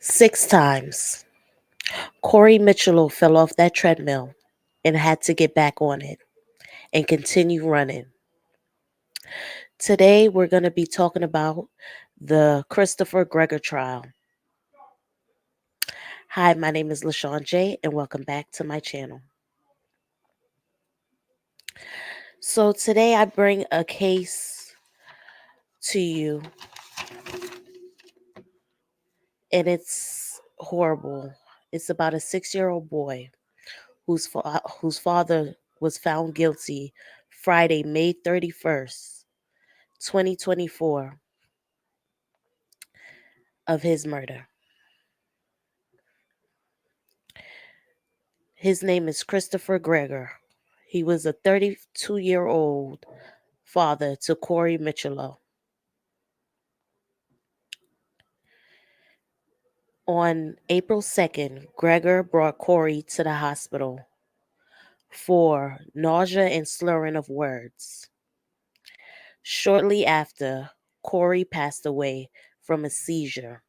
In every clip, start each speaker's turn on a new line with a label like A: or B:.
A: Six times. Corey Mitchell fell off that treadmill and had to get back on it and continue running. Today, we're going to be talking about the Christopher Greger trial. Hi, my name is LaShawn J, and welcome back to my channel. So, today I bring a case to you, and it's horrible. It's about a 6-year-old boy whose father was found guilty Friday, May 31st, 2024, of his murder. His name is Christopher Greger. He was a 32-year-old father to Corey Mitchell. On April 2nd, Greger brought Corey to the hospital for nausea and slurring of words. Shortly after, Corey passed away from a seizure.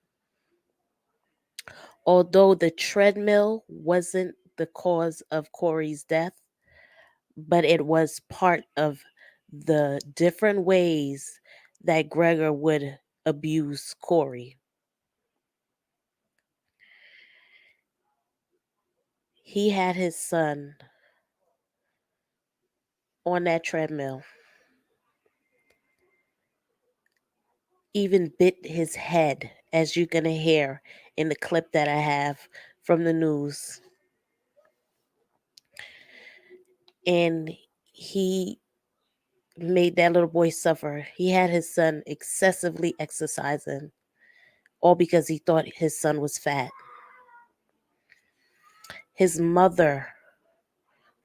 A: Although the treadmill wasn't the cause of Corey's death, but it was part of the different ways that Greger would abuse Corey. He had his son on that treadmill, even bit his head, as you're going to hear in the clip that I have from the news. And he made that little boy suffer. He had his son excessively exercising, all because he thought his son was fat. His mother,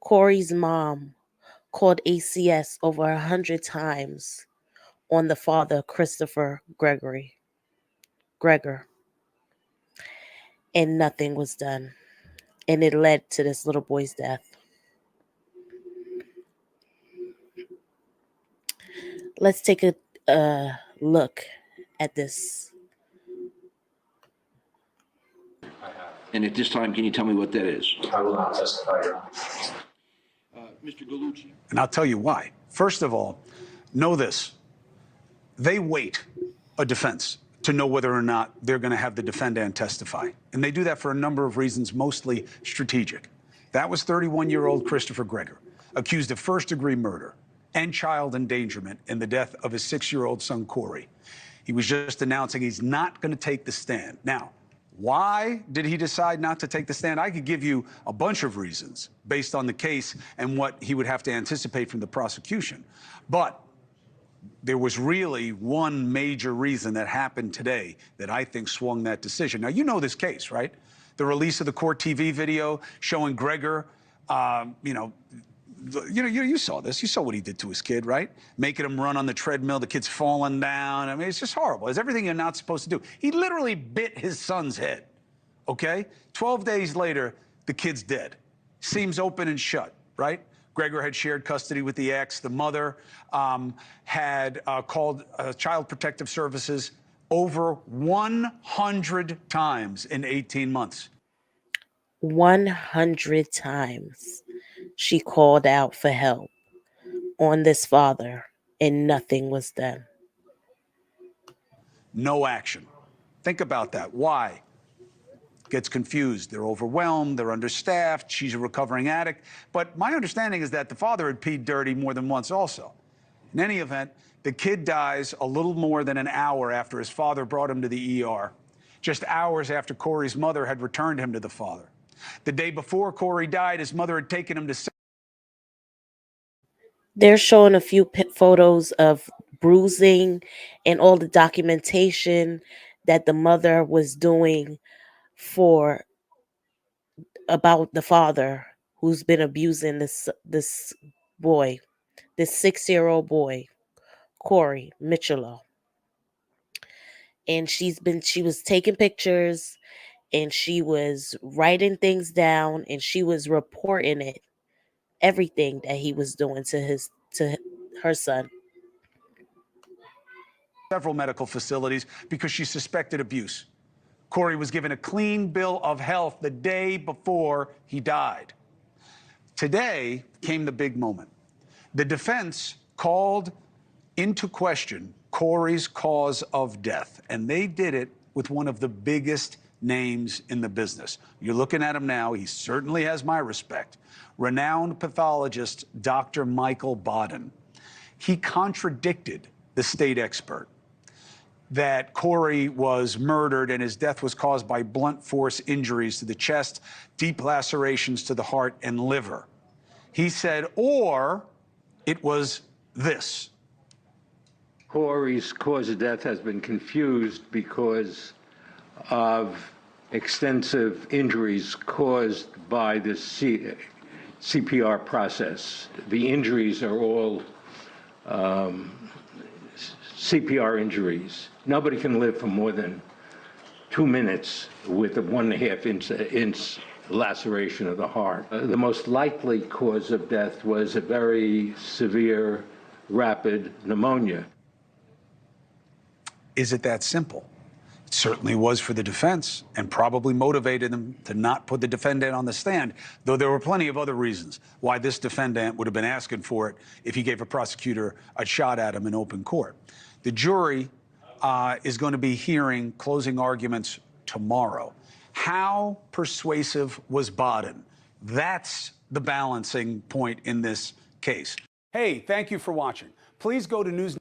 A: Corey's mom, called ACS over 100 times on the father, Christopher Greger, and nothing was done. And it led to this little boy's death. Let's take a look at this.
B: And at this time, can you tell me what that is?
C: I will not testify, Your Honor.
B: Mr. Gallucci.
D: And I'll tell you why. First of all, know this. They wait a defense to know whether or not they're going to have the defendant testify. And they do that for a number of reasons, mostly strategic. That was 31-year-old Christopher Greger, accused of first-degree murder and child endangerment in the death of his 6-year-old son, Corey. He was just announcing he's not going to take the stand. Now, why did he decide not to take the stand? I could give you a bunch of reasons based on the case and what he would have to anticipate from the prosecution. But there was really one major reason that happened today that I think swung that decision. Now, you know this case, right? The release of the court TV video showing Greger, you saw this. You saw what he did to his kid, right? Making him run on the treadmill. The kid's falling down. I mean, it's just horrible. It's everything you're not supposed to do. He literally bit his son's head, okay? 12 days later, the kid's dead. Seems open and shut, right? Greger had shared custody with the ex. The mother had called Child Protective Services over 100 times in 18 months.
A: 100 times she called out for help on this father, and nothing was done.
D: No action. Think about that. Why? Gets confused. They're overwhelmed. They're understaffed. She's a recovering addict. But my understanding is that the father had peed dirty more than once also. In any event, the kid dies a little more than an hour after his father brought him to the ER, just hours after Corey's mother had returned him to the father. The day before Corey died, his mother had taken him to...
A: They're showing a few photos of bruising and all the documentation that the mother was doing for about the father who's been abusing this boy, this 6-year-old boy, Corey Mitchell. And she was taking pictures and she was writing things down and she was reporting it, everything that he was doing to her son.
D: Several medical facilities because she suspected abuse. Corey was given a clean bill of health the day before he died. Today came the big moment. The defense called into question Corey's cause of death, and they did it with one of the biggest names in the business. You're looking at him now. He certainly has my respect. Renowned pathologist Dr. Michael Baden. He contradicted the state expert that Corey was murdered and his death was caused by blunt force injuries to the chest, deep lacerations to the heart and liver. He said, or it was this.
E: Corey's cause of death has been confused because of extensive injuries caused by the CPR process. The injuries are all CPR injuries. Nobody can live for more than 2 minutes with a 1.5 inch laceration of the heart. The most likely cause of death was a very severe, rapid pneumonia.
D: Is it that simple? It certainly was for the defense and probably motivated them to not put the defendant on the stand, though there were plenty of other reasons why this defendant would have been asking for it if he gave a prosecutor a shot at him in open court. The jury is going to be hearing closing arguments tomorrow. How persuasive was Baden? That's the balancing point in this case. Hey, thank you for watching. Please go to News.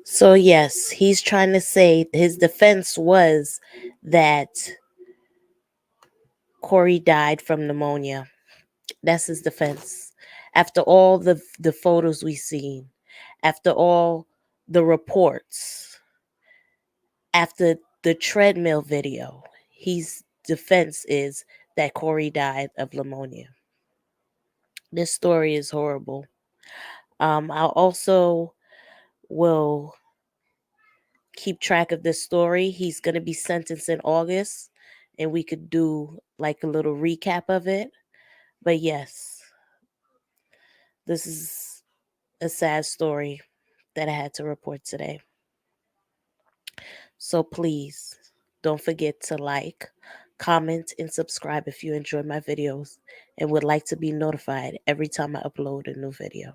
A: So yes, he's trying to say his defense was that Corey died from pneumonia. That's his defense. After all the photos we've seen, after all the reports, after the treadmill video, his defense is that Corey died of pneumonia. This story is horrible. I also will keep track of this story. He's going to be sentenced in August, and we could do like a little recap of it. But yes, this is a sad story that I had to report today. So please don't forget to like, comment, and subscribe if you enjoy my videos and would like to be notified every time I upload a new video.